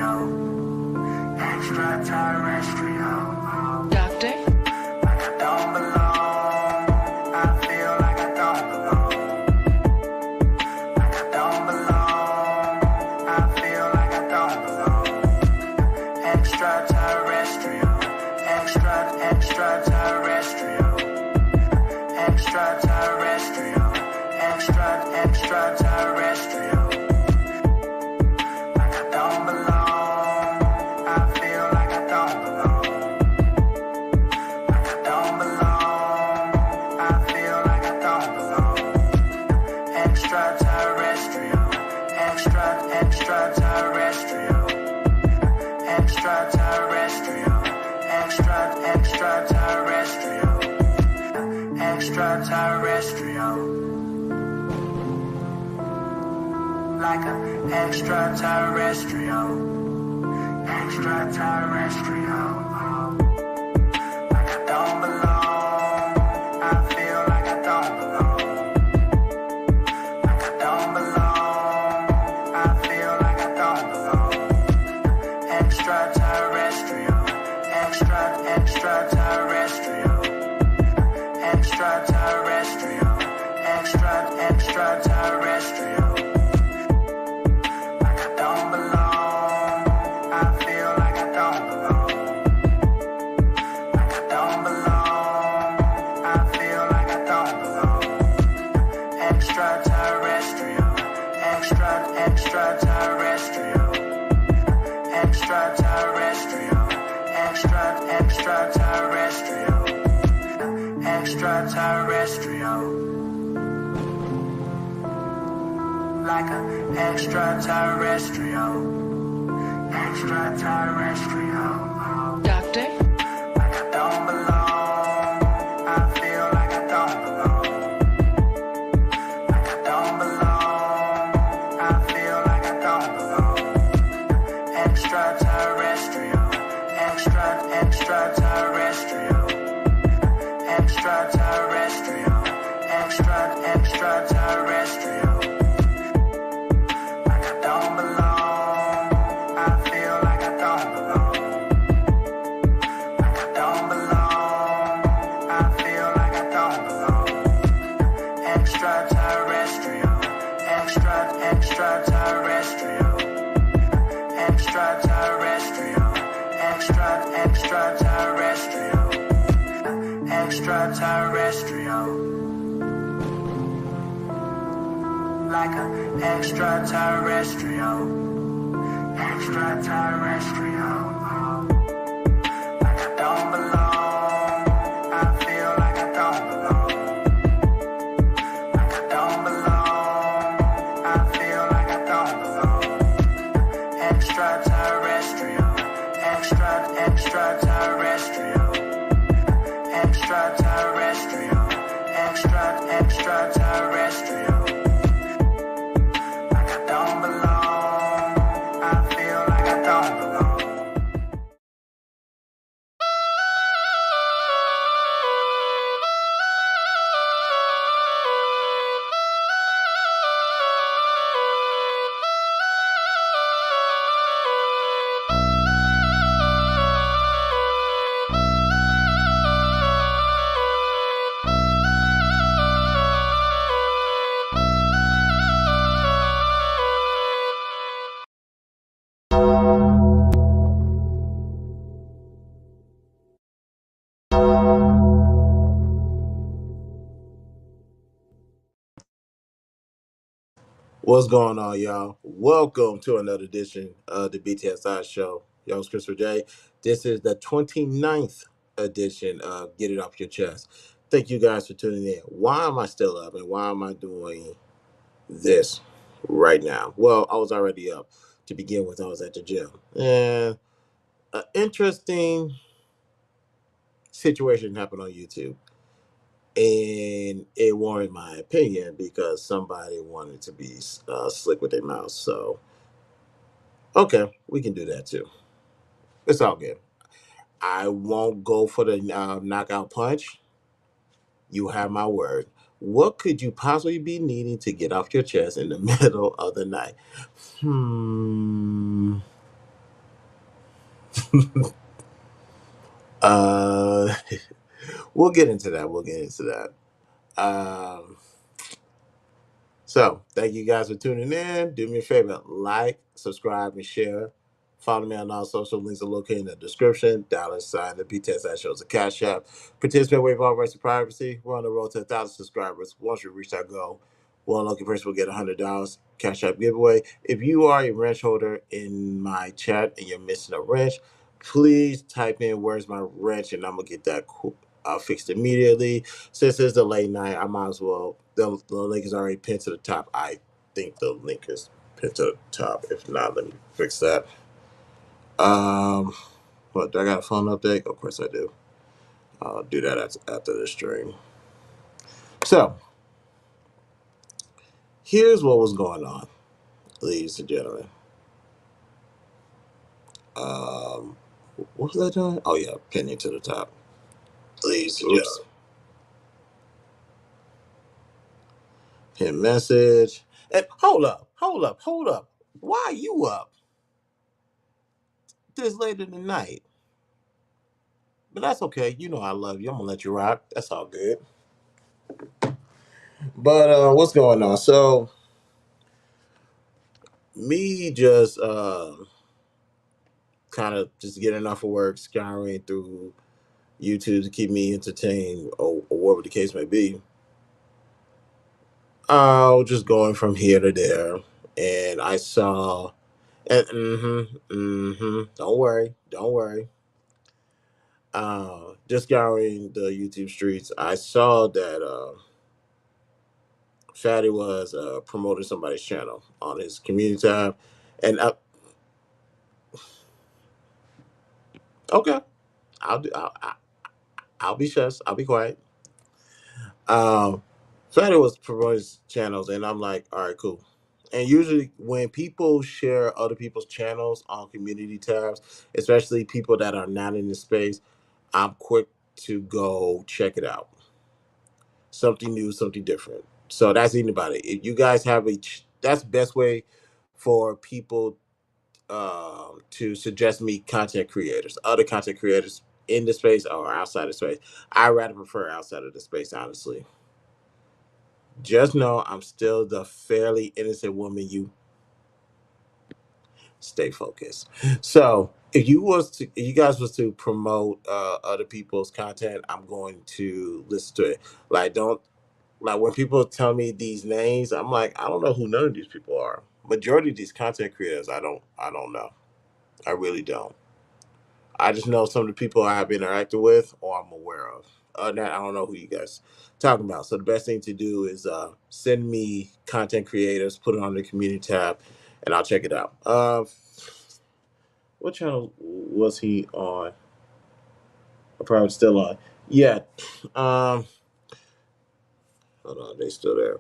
extraterrestrial, extraterrestrial. Doctor? Like I don't belong, I feel like I don't belong. Like I don't belong, I feel like I don't belong. Extraterrestrial, extraterrestrial, extraterrestrial, extraterrestrial. Like I don't belong, I feel like I don't belong. Like I don't belong, I feel like I don't belong. Extraterrestrial, extraterrestrial, extraterrestrial, extraterrestrial, extraterrestrial. Like an extraterrestrial, extraterrestrial. Like I don't belong, I feel like I don't belong. Like I don't belong, I feel like I don't belong. Extraterrestrial, extraterrestrial, extraterrestrial, extraterrestrial. Like I don't belong, I feel like I don't belong. Like I don't belong, I feel like I don't belong. Extraterrestrial, extraterrestrial, extraterrestrial, extraterrestrial, extraterrestrial. Like an extraterrestrial, extraterrestrial. Doctor? Like I don't belong, I feel like I don't belong. Like I don't belong, I feel like I don't belong. Extraterrestrial, extraterrestrial, extraterrestrial, extraterrestrial. Like I don't belong, I feel like I don't belong. Like I don't belong, I feel like I don't belong. Extraterrestrial, extraterrestrial, extraterrestrial, extraterrestrial, extraterrestrial. Like an extraterrestrial, extraterrestrial. Like I don't belong, I feel like I don't belong. Like I don't belong, I feel like I don't belong. Extraterrestrial, extraterrestrial, extraterrestrial, extraterrestrial. Like I don't belong, I feel like I don't belong. What's going on, y'all? Welcome to another edition of the BTSI show. Yo, it's Christopher J. This is the 29th edition of Get It Off Your Chest. Thank you guys for tuning in. Why am I still up and why am I doing this right now? Well, I was already up. To begin with, I was at the gym. And an interesting situation happened on YouTube. And it warranted my opinion because somebody wanted to be slick with their mouth. So, okay, we can do that too. It's all good. I won't go for the knockout punch. You have my word. What could you possibly be needing to get off your chest in the middle of the night? uh, we'll get into that. We'll get into that. So, thank you guys for tuning in. Do me a favor, like, subscribe, and share. Follow me on all social links are located in the description. $sign the BTS that shows a cash app. Participate waive all rights to privacy. We're on the road to 1,000 subscribers. Once we reach that goal, one lucky person will get $100 cash app giveaway. If you are a wrench holder in my chat and you're missing a wrench, please type in "Where's my wrench?" and I'm gonna get that fixed immediately. Since it's the late night, I might as well. The link is already pinned to the top. I think the link is pinned to the top. If not, let me fix that. Um, what do I got a phone update? Of course I do. I'll do that after the stream. So here's what was going on, ladies and gentlemen. Um, what was I doing? Oh yeah, pinning to the top. Ladies and gentlemen. Pin message. And hold up. Why are you up this late in the night? But that's okay. You know I love you. I'm gonna let you rock. That's all good. But what's going on? So me just kind of just getting off of work, scouring through YouTube to keep me entertained, or whatever the case may be. Just going from here to there, and I saw, and don't worry, don't worry. Just scouring the YouTube streets, I saw that Fatty was promoting somebody's channel on his community tab, and okay, I'll do. I'll be shush. I'll be quiet. Um, Fatty was promoting his channels, and I'm like, all right, cool. And usually, when people share other people's channels on community tabs, especially people that are not in the space, I'm quick to go check it out. Something new, something different. So that's anybody. If you guys have that's the best way for people to suggest me content creators, other content creators in the space or outside of space. I rather prefer outside of the space, honestly. Just know I'm still the fairly innocent woman. You stay focused. So if you guys was to promote other people's content, I'm going to listen to it. Like don't like when people tell me these names, I'm like, I don't know who none of these people are. Majority of these content creators, I don't know. I really don't. I just know some of the people I have interacted with or I'm aware of. Other than that, I don't know who you guys talking about. So the best thing to do is send me content creators, put it on the community tab, and I'll check it out. What channel was he on? I'm probably still on. Yeah. Um, hold on, they still there.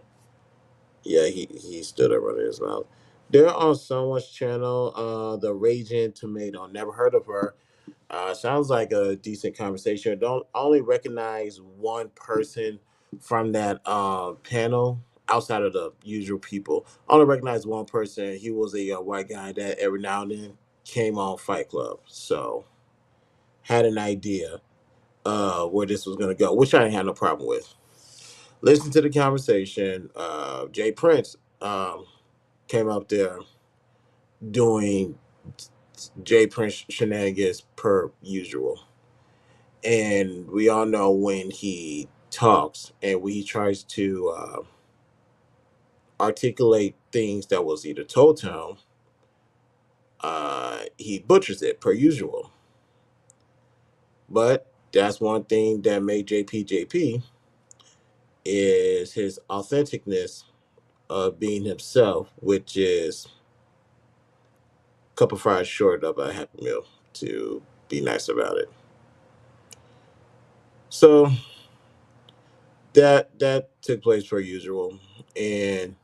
Yeah, he's still there running his mouth. They're on someone's channel, the Raging Tomato. Never heard of her. Sounds like a decent conversation. Don't only recognize one person from that panel outside of the usual people. Only recognize one person. He was a white guy that every now and then came on Fight Club. So had an idea where this was gonna go, which I ain't had no problem with. Listen to the conversation. Jay Prince came up there doing Jay Prince shenanigans per usual. And we all know when he talks and when he tries to articulate things that was either told to him, he butchers it per usual. But that's one thing that made JP JP is his authenticness of being himself, which is a couple fries short of a Happy Meal, to be nice about it. So that took place per usual, and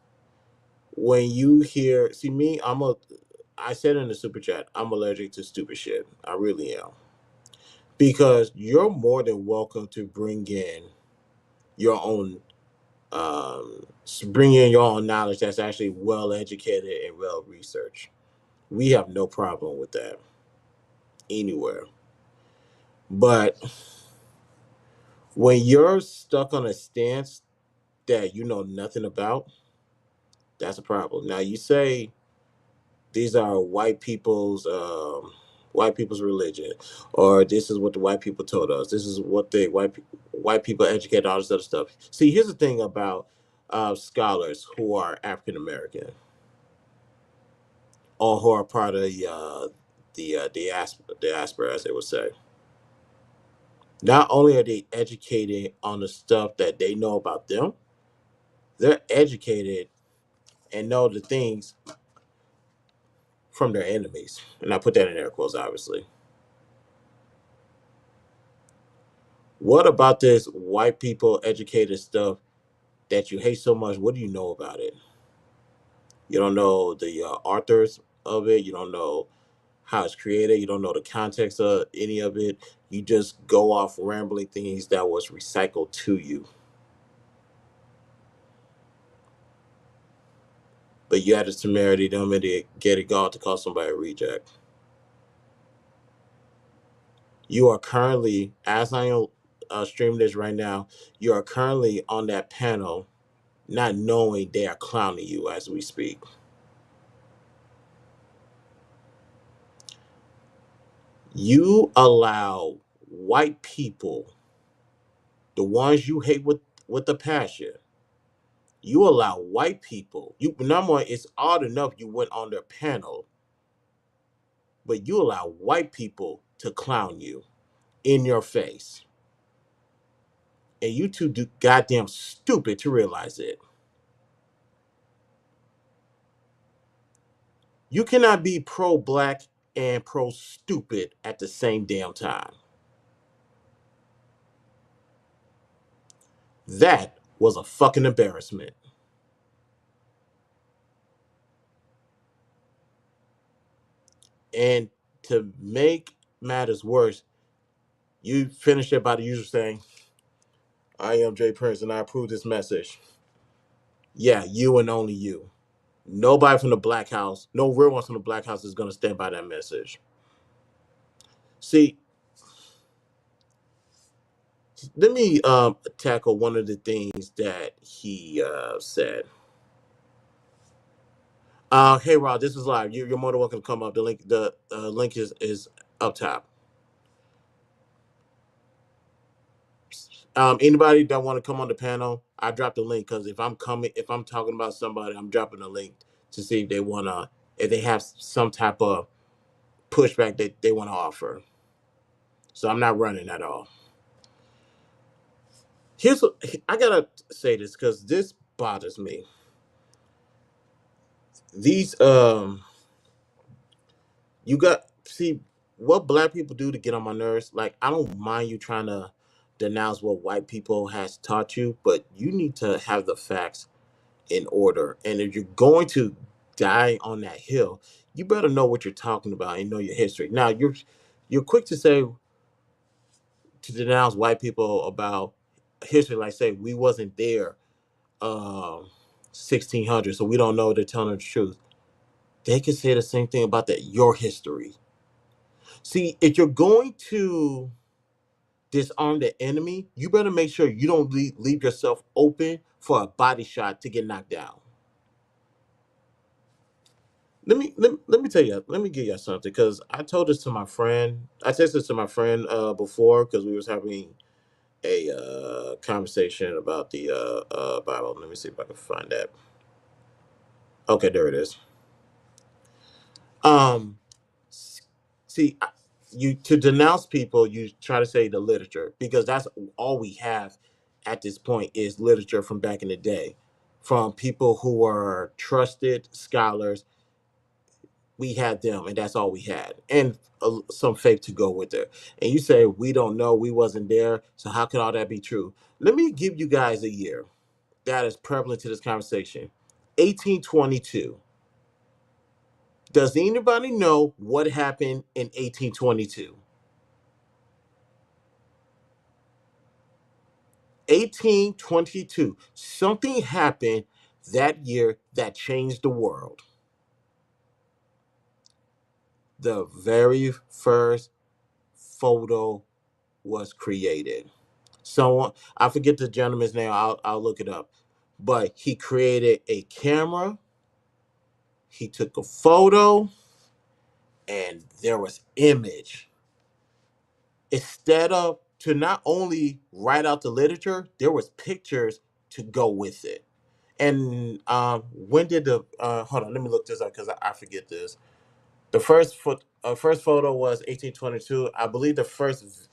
when you hear, see me, I said in the super chat, I'm allergic to stupid shit. I really am. Because you're more than welcome to your own, bring in your own knowledge that's actually well educated and well researched. We have no problem with that. anywhere. But when you're stuck on a stance that you know nothing about, that's a problem. Now you say these are white people's religion, or this is what the white people told us. This is what the white people educate, all this other stuff. See, here's the thing about scholars who are African American or who are part of diaspora, as they would say. Not only are they educated on the stuff that they know about them, they're educated and know the things from their enemies. And I put that in air quotes, obviously. What about this white people educated stuff that you hate so much? What do you know about it? You don't know the authors of it. You don't know how it's created. You don't know the context of any of it. You just go off rambling things that was recycled to you. But you had the temerity to get it gone to call somebody a reject. You are currently, as I am streaming this right now, you are currently on that panel, not knowing they are clowning you as we speak. You allow white people, the ones you hate with a passion, you allow white people, you number one, it's odd enough you went on their panel, but you allow white people to clown you in your face. And you two do goddamn stupid to realize it. You cannot be pro black and pro stupid at the same damn time. That was a fucking embarrassment. And to make matters worse, you finish it by the usual saying, I am Jay Prince and I approve this message. Yeah, you and only you. Nobody from the Black House, no real ones from the Black House is going to stand by that message. See, let me tackle one of the things that he said. Hey Rod, this is live. You're more than welcome to come up. The link is up top. Anybody that want to come on the panel, I dropped the link because if I'm talking about somebody, I'm dropping a link to see if they wanna, if they have some type of pushback that they want to offer. So I'm not running at all. Here's what, I gotta say this because this bothers me. These you got see what black people do to get on my nerves. Like I don't mind you trying to denounce what white people has taught you, but you need to have the facts in order. And if you're going to die on that hill, you better know what you're talking about and know your history. Now you're quick to say to denounce white people about history, like say we wasn't there 1600, so we don't know they're telling the truth. They could say the same thing about that your history. See, if you're going to disarm the enemy, you better make sure you don't leave yourself open for a body shot to get knocked down. Let me tell you. Let me give you something because I told this to my friend. I said this to my friend before because we was having a conversation about the Bible. Let me see if I can find that. Okay, there it is. Um, see, you to denounce people, you try to say the literature because that's all we have at this point is literature from back in the day, from people who were trusted scholars. We had them, and that's all we had, and some faith to go with it. And you say we don't know, we wasn't there, so how could all that be true? Let me give you guys a year that is prevalent to this conversation: 1822. Does anybody know what happened in 1822? 1822. Something happened that year that changed the world. The very first photo was created. So I forget the gentleman's name. I'll look it up. But he created a camera. He took a photo, and there was image. Instead of to not only write out the literature, there was pictures to go with it. And when did the hold on? Let me look this up because I forget this. The first photo was 1822. I believe the first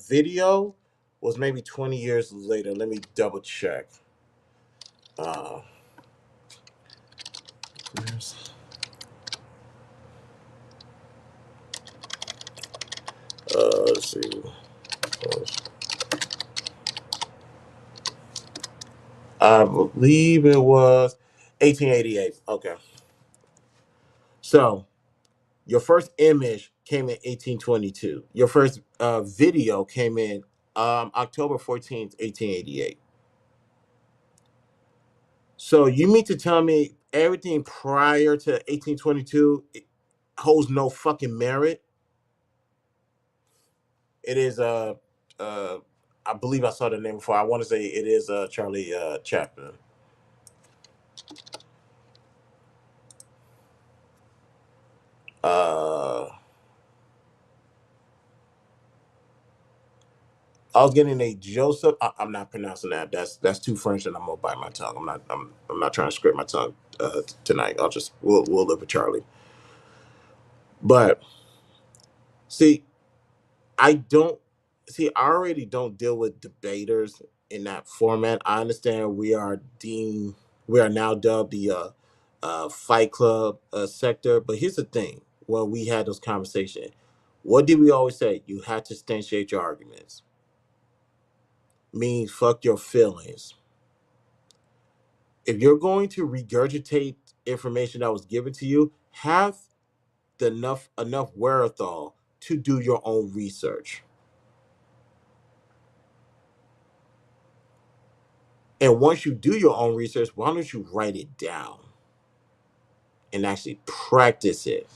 video was maybe 20 years later. Let me double check. Uh, let's see. I believe it was 1888. Okay. So your first image came in 1822. Your first video came in October 14th, 1888. So you mean to tell me everything prior to 1822 holds no fucking merit? It is uh I believe I saw the name before. I want to say it is Charlie Chaplin. Uh I was getting a Joseph. I'm not pronouncing that. That's too French, and I'm gonna bite my tongue. I'm not trying to scrape my tongue tonight. We'll live with Charlie. But see, I don't see. I already don't deal with debaters in that format. I understand we are now dubbed the Fight Club sector. But here's the thing: when we had those conversations, what did we always say? You had to substantiate your arguments. Means fuck your feelings. If you're going to regurgitate information that was given to you, have the enough wherewithal to do your own research. And once you do your own research, why don't you write it down and actually practice it?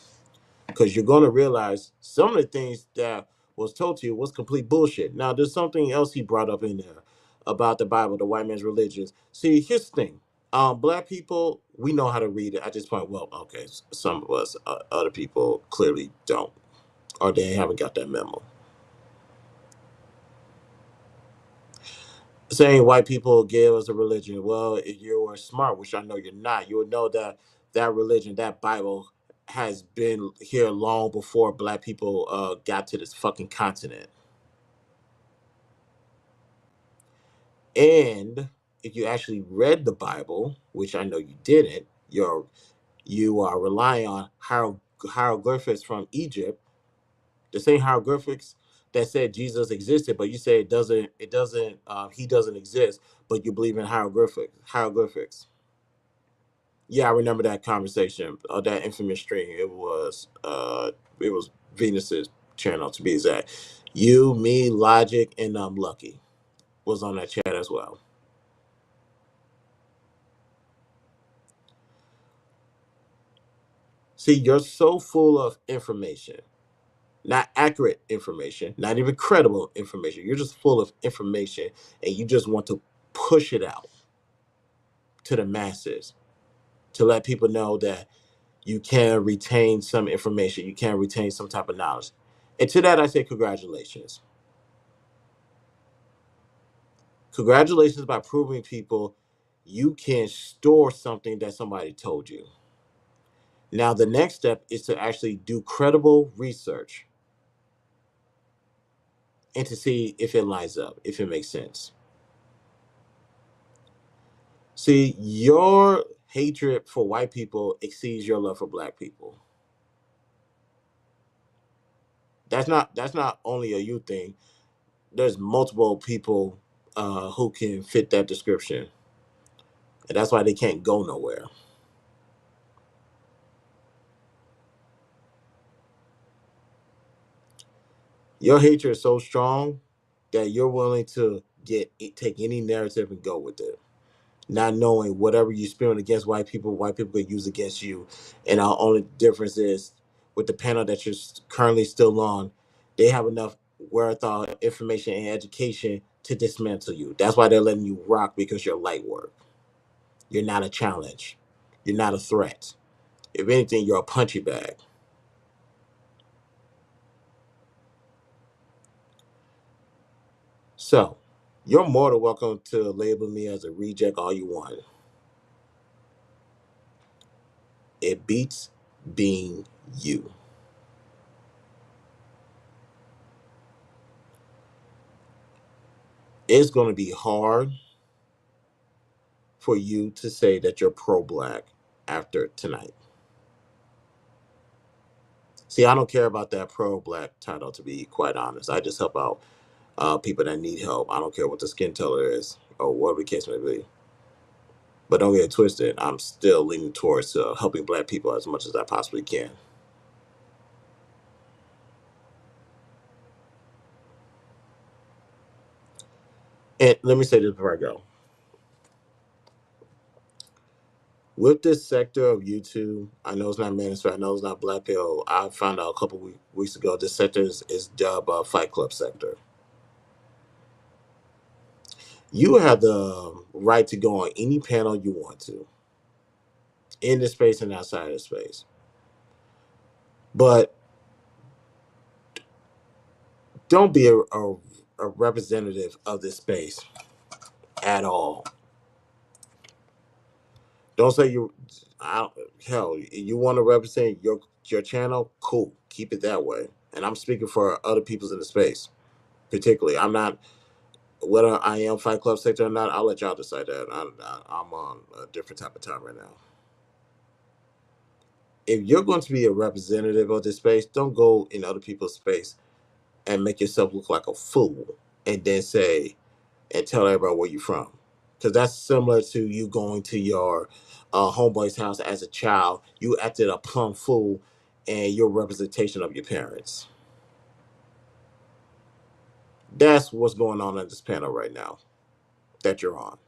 Because you're going to realize some of the things that was told to you was complete bullshit. Now, there's something else he brought up in there about the Bible, the white man's religions. See, here's the thing. Black people, we know how to read it at this point. Well, okay, some of us, other people clearly don't, or they haven't got that memo. Saying white people gave us a religion. Well, if you were smart, which I know you're not, you would know that that religion, that Bible, has been here long before black people got to this fucking continent. And if you actually read the Bible, which I know you didn't, you are relying on hieroglyphics from Egypt, the same hieroglyphics that said Jesus existed, but you say he doesn't exist, but you believe in hieroglyphics. Yeah, I remember that conversation, that infamous stream. It was Venus's channel to be exact. You, me, Logic, and Lucky was on that chat as well. See, you're so full of information, not accurate information, not even credible information. You're just full of information, and you just want to push it out to the masses to let people know that you can retain some information, you can retain some type of knowledge. And to that, I say congratulations. Congratulations by proving people you can store something that somebody told you. Now, the next step is to actually do credible research and to see if it lines up, if it makes sense. See, your hatred for white people exceeds your love for black people. That's not only a you thing. There's multiple people who can fit that description, and that's why they can't go nowhere. Your hatred is so strong that you're willing to take any narrative and go with it, not knowing whatever you spewing against white people can use against you. And our only difference is with the panel that you're currently still on, they have enough. wherewithal, information, and education to dismantle you. That's why they're letting you rock, because you're light work. You're not a challenge. You're not a threat. If anything, you're a punchy bag. So, you're more than welcome to label me as a reject all you want. It beats being you. It's going to be hard for you to say that you're pro black after tonight. See, I don't care about that pro black title, to be quite honest. I just help out people that need help. I don't care what the skin color is or whatever the case may be. But don't get it twisted. I'm still leaning towards helping black people as much as I possibly can. And let me say this before I go. With this sector of YouTube, I know it's not mandatory. I know it's not black pill. I found out a couple weeks ago this sector is dubbed Fight Club sector. You have the right to go on any panel you want to, in the space and outside of space. But don't be a representative of this space at all. Don't say you. I, hell, you want to represent your channel? Cool, keep it that way. And I'm speaking for other people's in the space, particularly. I'm not, whether I am Fight Club sector or not. I'll let y'all decide that. I'm on a different type of time right now. If you're going to be a representative of this space, don't go in other people's space and make yourself look like a fool, and then say and tell everybody where you're from. Because that's similar to you going to your homeboy's house as a child. You acted a plumb fool, and your representation of your parents. That's what's going on in this panel right now that you're on.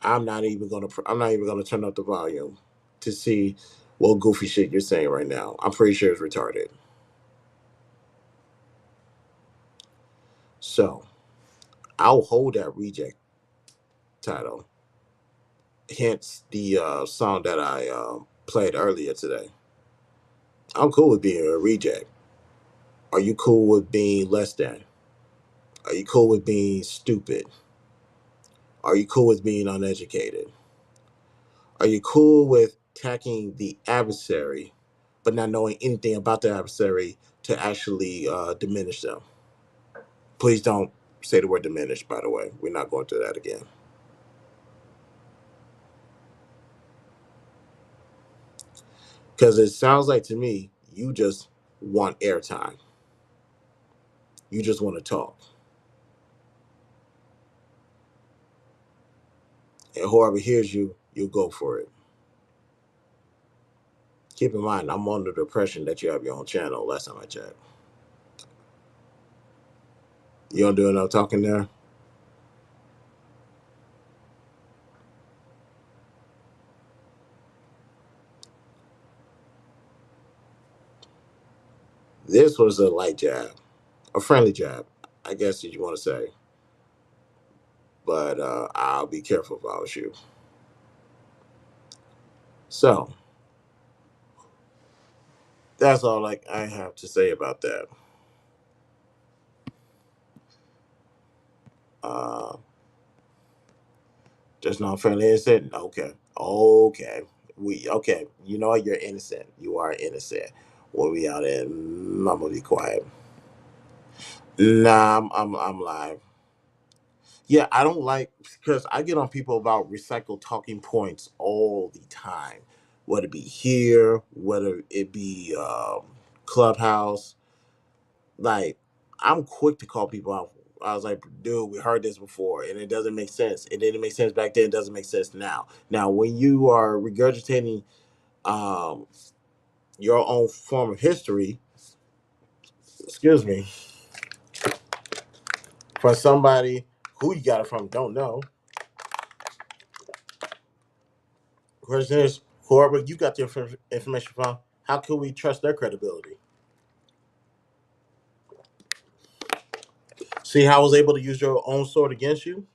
I'm not even gonna turn up the volume to see what goofy shit you're saying right now. I'm pretty sure it's retarded. So I'll hold that reject title. Hence the song that I played earlier today. I'm cool with being a reject. Are you cool with being less than? Are you cool with being stupid? Are you cool with being uneducated? Are you cool with attacking the adversary, but not knowing anything about the adversary to actually diminish them? Please don't say the word diminish, by the way. We're not going through that again. Because it sounds like to me, you just want airtime. You just want to talk. And whoever hears you, you'll go for it. Keep in mind, I'm under the impression that you have your own channel last time I checked. You don't do enough talking there? This was a light jab, a friendly jab, I guess you want to say. But I'll be careful if I was you. So that's all I have to say about that. Uh, just not friendly innocent. Okay, okay, we okay. You know what? You're innocent. You are innocent. When we out there, I'm gonna be quiet. Nah, I'm live. Yeah, I don't like, because I get on people about recycled talking points all the time, whether it be here, whether it be Clubhouse. Like, I'm quick to call people out. I was like, dude, we heard this before, and it doesn't make sense. It didn't make sense back then. It doesn't make sense now. Now, when you are regurgitating um, your own form of history, excuse me, for somebody who you got it from don't know, question is, whoever you got the information from, how can we trust their credibility? See how I was able to use your own sword against you?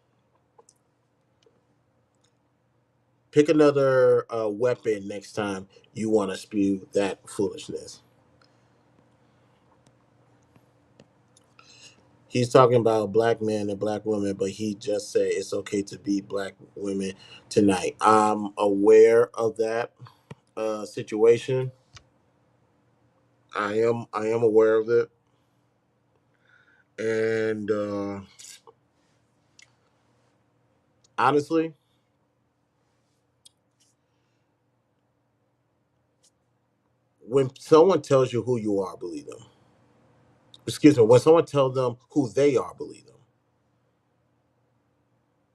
Pick another weapon next time you want to spew that foolishness. He's talking about black men and black women, but he just said it's okay to be black women tonight. I'm aware of that situation. I am aware of it, and honestly, when someone tells you who you are, believe them. Excuse me. When someone tells them who they are, believe them.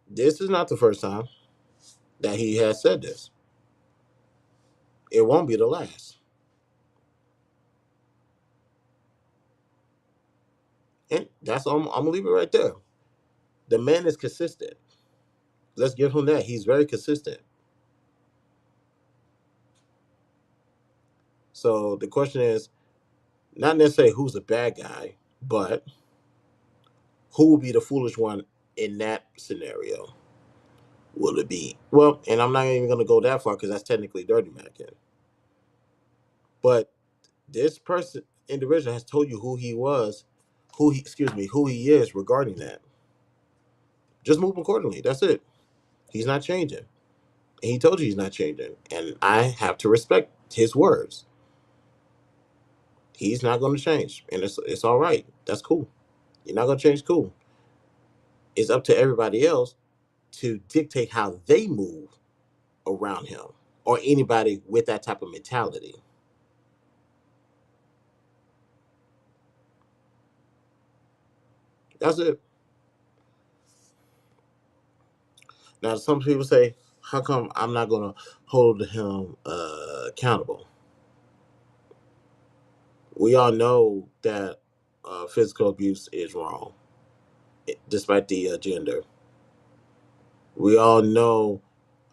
This is not the first time that he has said this. It won't be the last. And that's I'm gonna leave it right there. The man is consistent. Let's give him that. He's very consistent. So the question is not necessarily who's the bad guy, but who will be the foolish one in that scenario? Will it be well? And I'm not even gonna go that far because that's technically dirty macking. But this person individual has told you who he was, who he is regarding that. Just move accordingly. That's it. He's not changing. And he told you he's not changing. And I have to respect his words. He's not going to change. And it's all right. That's cool. You're not going to change. Cool. It's up to everybody else to dictate how they move around him or anybody with that type of mentality. That's it. Now, some people say, how come I'm not going to hold him accountable? We all know that physical abuse is wrong, despite the gender. We all know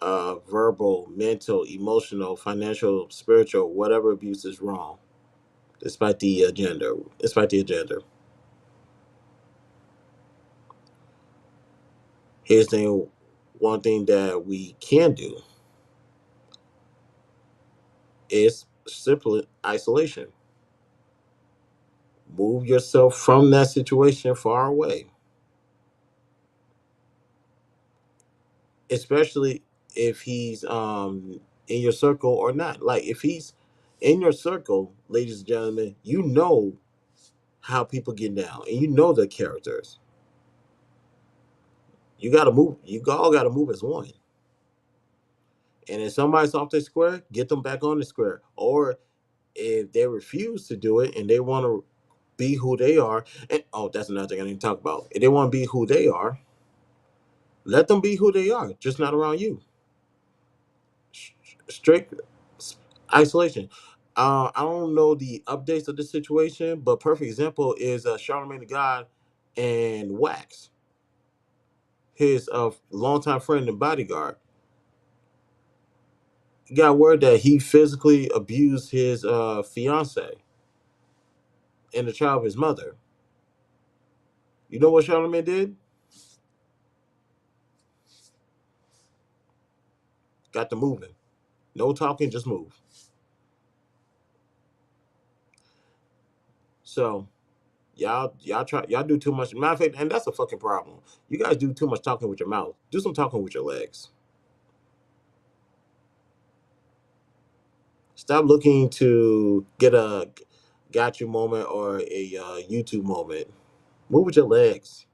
verbal, mental, emotional, financial, spiritual, whatever abuse is wrong, despite the gender. Despite the agenda. Here's the one thing that we can do is simply isolation. Move yourself from that situation far away, especially if he's in your circle or not. Like if he's in your circle, ladies and gentlemen, you know how people get down and you know their characters. You gotta move. You all gotta move as one. And if somebody's off the square, get them back on the square. Or if they refuse to do it and they want to be who they are, and oh, that's another thing I need to talk about. If they want to be who they are, let them be who they are, just not around you. Strict isolation. I don't know the updates of the situation, but perfect example is Charlemagne the God and Wax, his longtime friend and bodyguard. Got word that he physically abused his fiance and the child of his mother. You know what Charlemagne did? Got to moving. No talking, just move. So y'all do too much. Matter of fact, and that's a fucking problem. You guys do too much talking with your mouth. Do some talking with your legs. Stop looking to get a got you moment or a YouTube moment. Move with your legs.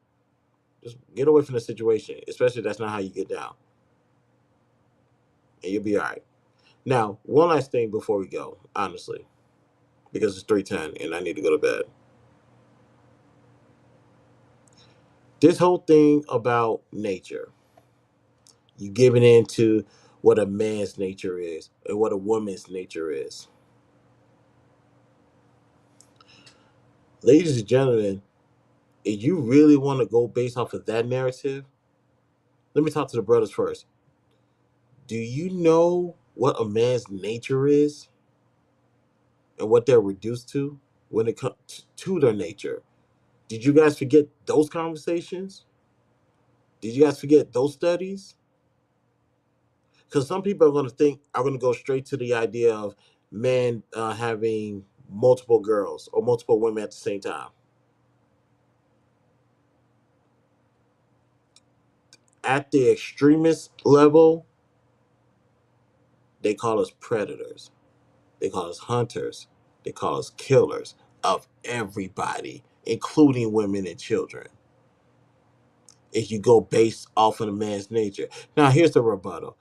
Just get away from the situation, especially if that's not how you get down, and you'll be all right. Now, one last thing before we go, honestly, because it's 3:10 and I need to go to bed. This whole thing about nature, you giving into what a man's nature is and what a woman's nature is. Ladies and gentlemen, if you really want to go based off of that narrative, let me talk to the brothers first. Do you know what a man's nature is? and what they're reduced to when it comes to their nature. Did you guys forget those conversations? Did you guys forget those studies? Because some people are going to go straight to the idea of men having multiple girls or multiple women at the same time. At the extremist level, they call us predators. They call us hunters. They call us killers of everybody, including women and children. If you go based off of the man's nature. Now, here's the rebuttal.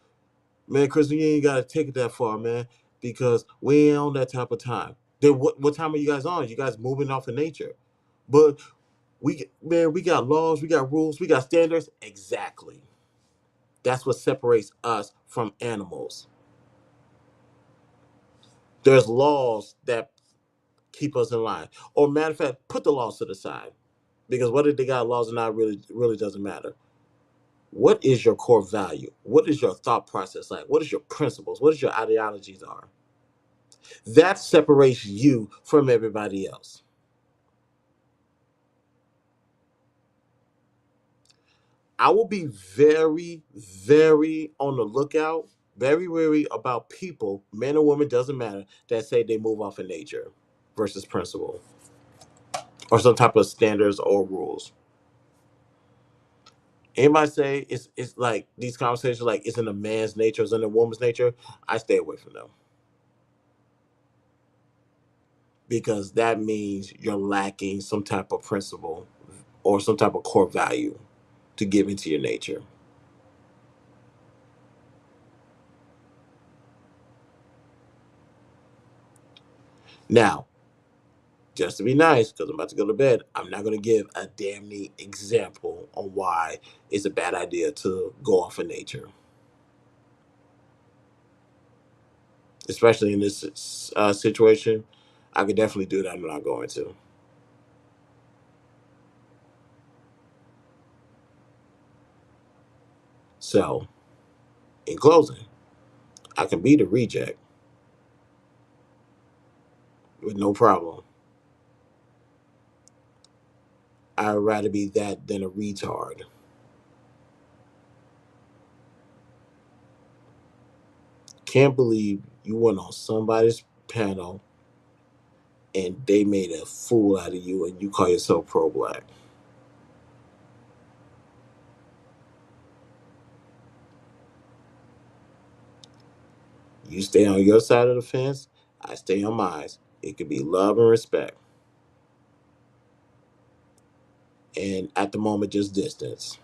Man, Chris, you ain't got to take it that far, man, because we ain't on that type of time. Then what time are you guys on? You guys moving off of nature? But we got laws, we got rules, we got standards. Exactly. That's what separates us from animals. There's laws that keep us in line. Or matter of fact, put the laws to the side. Because whether they got laws or not really doesn't matter. What is your core value? What is your thought process like? What is your principles? What is your ideologies are? That separates you from everybody else. I will be very, very on the lookout, very wary about people, men or women, doesn't matter, that say they move off of nature versus principle or some type of standards or rules. Anybody say it's like these conversations like it's in a man's nature, it's in a woman's nature, I stay away from them. Because that means you're lacking some type of principle or some type of core value to give into your nature. Now, just to be nice, because I'm about to go to bed, I'm not going to give a damn neat example on why it's a bad idea to go off of nature, especially in this situation. I could definitely do that. I'm not going to. So, in closing, I can be the reject with no problem. I'd rather be that than a retard. Can't believe you went on somebody's panel and they made a fool out of you and you call yourself pro black. You stay on your side of the fence, I stay on mine. It could be love and respect. And at the moment, just distance.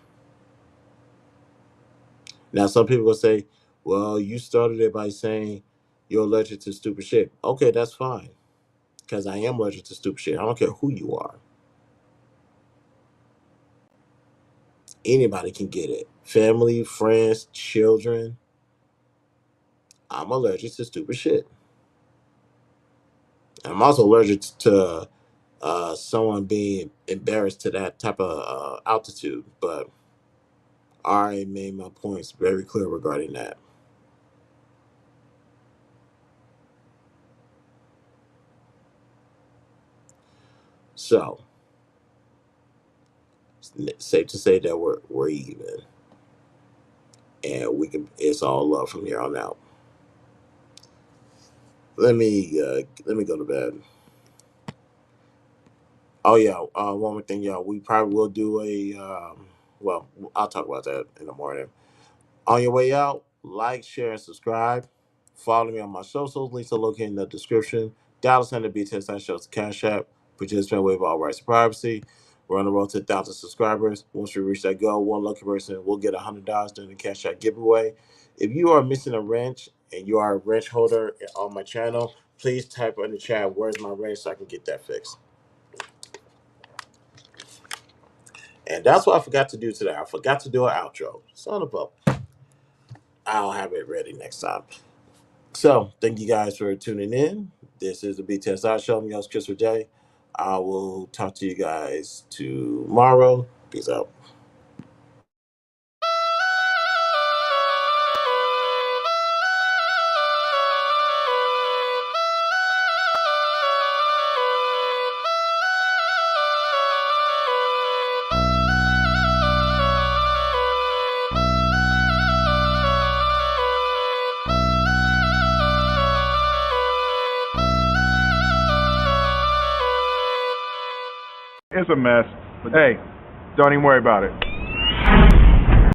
Now, some people will say, well, you started it by saying you're allergic to stupid shit. Okay, that's fine. Because I am allergic to stupid shit. I don't care who you are. Anybody can get it. Family, friends, children. I'm allergic to stupid shit. I'm also allergic to someone being embarrassed to that type of altitude. But I already made my points very clear regarding that. So, it's safe to say that we're even, and we can. It's all love from here on out. Let me go to bed. Oh yeah, one more thing, y'all. We probably will do a. Well, I'll talk about that in the morning. On your way out, like, share, and subscribe. Follow me on my socials. Links are located in the description. Dallas and the BTS shows Cash App. Participant waive all rights and privacy. We're on the road to 1,000 subscribers. Once we reach that goal, one lucky person will get $100 during the Cash App giveaway. If you are missing a wrench and you are a wrench holder on my channel, please type in the chat, where's my wrench, so I can get that fixed. And that's what I forgot to do today. I forgot to do an outro. Son of a. I'll have it ready next time. So, thank you guys for tuning in. This is the BTSI Show. I'm your host, Christopher J. I will talk to you guys tomorrow. Peace out. It's a mess. But hey, don't even worry about it.